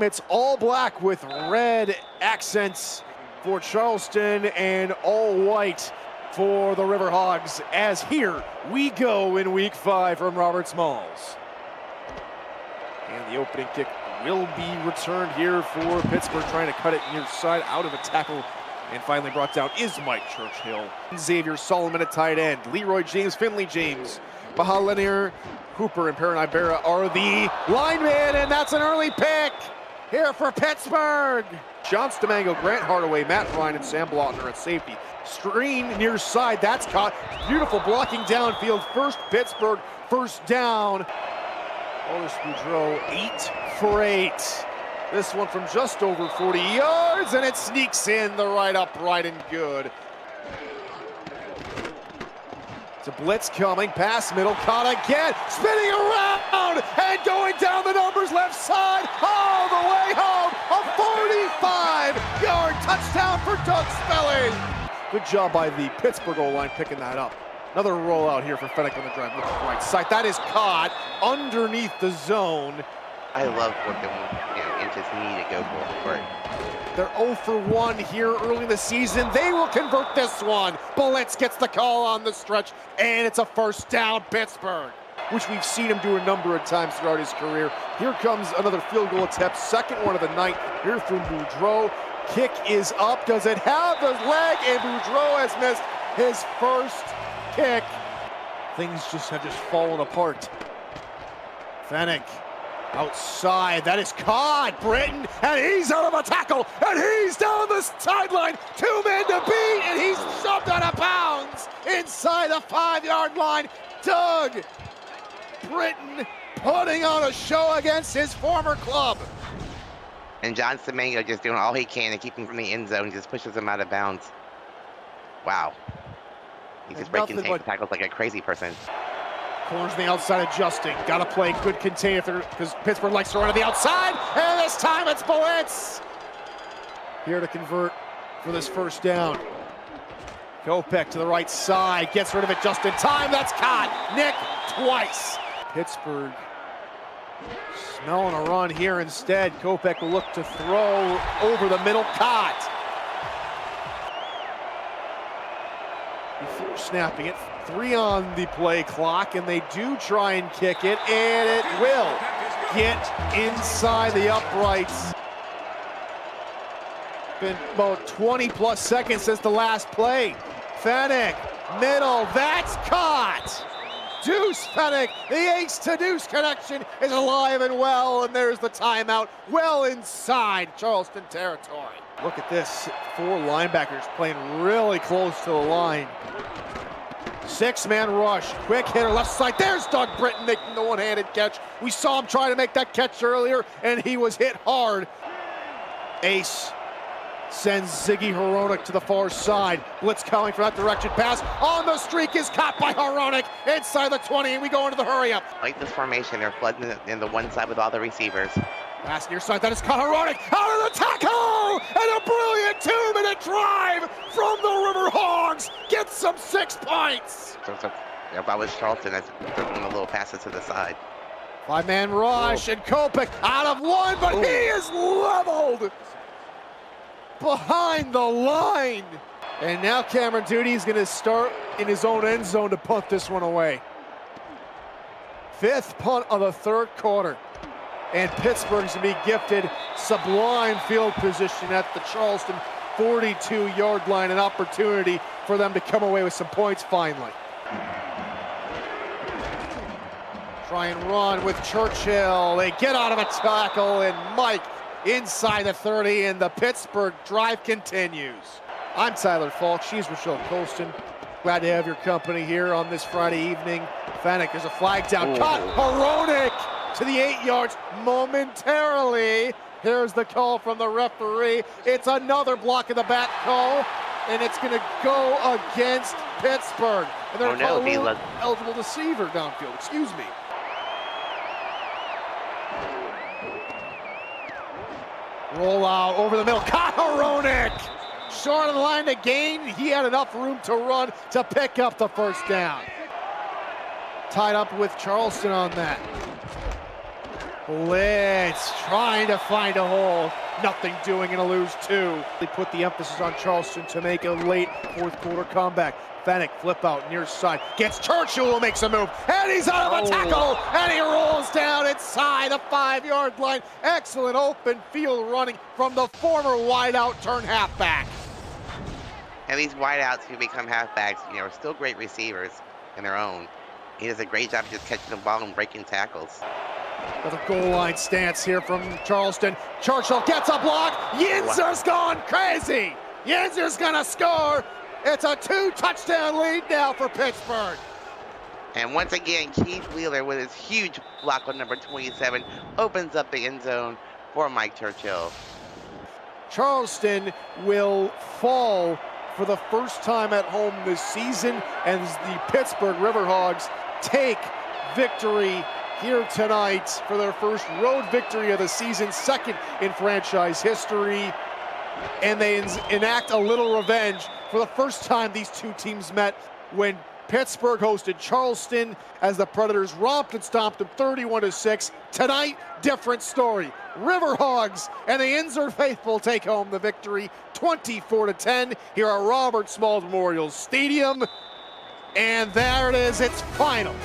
It's all black with red accents for Charleston and all white for the Riverhogs, as here we go in week 5 from Robert Smalls. And the opening kick will be returned here for Pittsburgh, trying to cut it near side out of a tackle, and finally brought down is Mike Churchill. Xavier Solomon at tight end, Leroy James, Finley James, Bahalineer, Hooper, and Perrin Ibarra are the linemen, and that's an early pick here for Pittsburgh. John Stamango, Grant Hardaway, Matt Ryan, and Sam Blotner at safety. Screen near side, that's caught. Beautiful blocking downfield. First Pittsburgh first down. Otis Boudreau, 8 for 8. This one from just over 40 yards, and it sneaks in the right upright and good. It's a blitz coming, pass middle, caught again, spinning around and going down the numbers left side, all the way home, a 45-yard touchdown for Doug Spelling. Good job by the Pittsburgh O-line picking that up. Another rollout here for Fennec on the drive, looking right side. That is caught underneath the zone. I love working into his knee to go for it. They're 0 for 1 here early in the season. They will convert this one. Blitz gets the call on the stretch, and it's a first down, Pittsburgh, which we've seen him do a number of times throughout his career. Here comes another field goal attempt, second one of the night here from Boudreau. Kick is up. Does it have the leg? And Boudreau has missed his first kick. Things have just fallen apart. Fennec outside, that is caught, Britton, and he's out of a tackle, and he's down the sideline, 2 men to beat, and he's shoved out of bounds inside the 5-yard line. Doug Britton putting on a show against his former club. And John Stamango just doing all he can to keep him from the end zone, just pushes him out of bounds. Wow. He's just breaking tackles like a crazy person. Corners on the outside adjusting. Got to play good contain because Pittsburgh likes to run to the outside. And this time it's blitz. Here to convert for this first down. Kopech to the right side. Gets rid of it just in time. That's caught. Nick twice. Pittsburgh smelling a run here instead. Kopech will look to throw over the middle. Caught. Before snapping it, 3 on the play clock, and they do try and kick it, and it will get inside the uprights. Been about 20+ seconds since the last play. Fennec, middle, that's caught. Deuce Fennec, the ace to Deuce connection is alive and well, and there's the timeout well inside Charleston territory. Look at this, 4 linebackers playing really close to the line. 6-man rush, quick hitter left side. There's Doug Britton making the one-handed catch. We saw him try to make that catch earlier, and he was hit hard. Ace sends Ziggy Hronek to the far side. Blitz coming from that direction. Pass on the streak is caught by Hronek inside the 20, and we go into the hurry-up. Like this formation, they're flooding in the one side with all the receivers. Pass near side, that is caught. Hronek out of the tackle, and a brilliant 2-minute drive from the Riverhogs gets some 6 points. So if I was Charleston, I'd throwing a little passes to the side. 5-man rush, and Kopech out of 1, but he is leveled behind the line. And now Cameron Duty is going to start in his own end zone to punt this one away. 5th punt of the 3rd quarter. And Pittsburgh's going to be gifted sublime field position at the Charleston 42-yard line, an opportunity for them to come away with some points finally. Try and run with Churchill. They get out of a tackle, and Mike inside the 30, and the Pittsburgh drive continues. I'm Tyler Falk. She's Rochelle Colston. Glad to have your company here on this Friday evening. Fennec, there's a flag down. Caught. Hronek to the 8 yards momentarily. Here's the call from the referee. It's another block in the back call, and it's going to go against Pittsburgh. And they're eligible deceiver downfield. Excuse me. Roll out over the middle. Caught Hronek. Short of the line to gain. He had enough room to run to pick up the first down. Tied up with Charleston on that. Blitz trying to find a hole. Nothing doing and a lose 2. They put the emphasis on Charleston to make a late fourth quarter comeback. Fennec flip out near side, gets Churchill, who makes a move, and he's out of a tackle, and he rolls down inside the 5-yard line. Excellent open field running from the former wideout turned halfback. And these wideouts who become halfbacks, are still great receivers in their own. He does a great job of just catching the ball and breaking tackles. With a goal line stance here from Charleston. Churchill gets a block. Yinzer's gone crazy. Yinzer's gonna score. It's a 2-touchdown lead now for Pittsburgh. And once again, Keith Wheeler with his huge block on number 27 opens up the end zone for Mike Churchill. Charleston will fall for the first time at home this season, and the Pittsburgh Riverhogs take victory here tonight for their first road victory of the season, second in franchise history. And they enact a little revenge for the first time these two teams met when Pittsburgh hosted Charleston as the Predators romped and stomped them 31-6. Tonight, different story. Riverhogs and the Yinzer faithful take home the victory 24-10 here at Robert Smalls Memorial Stadium. And there it is, it's final.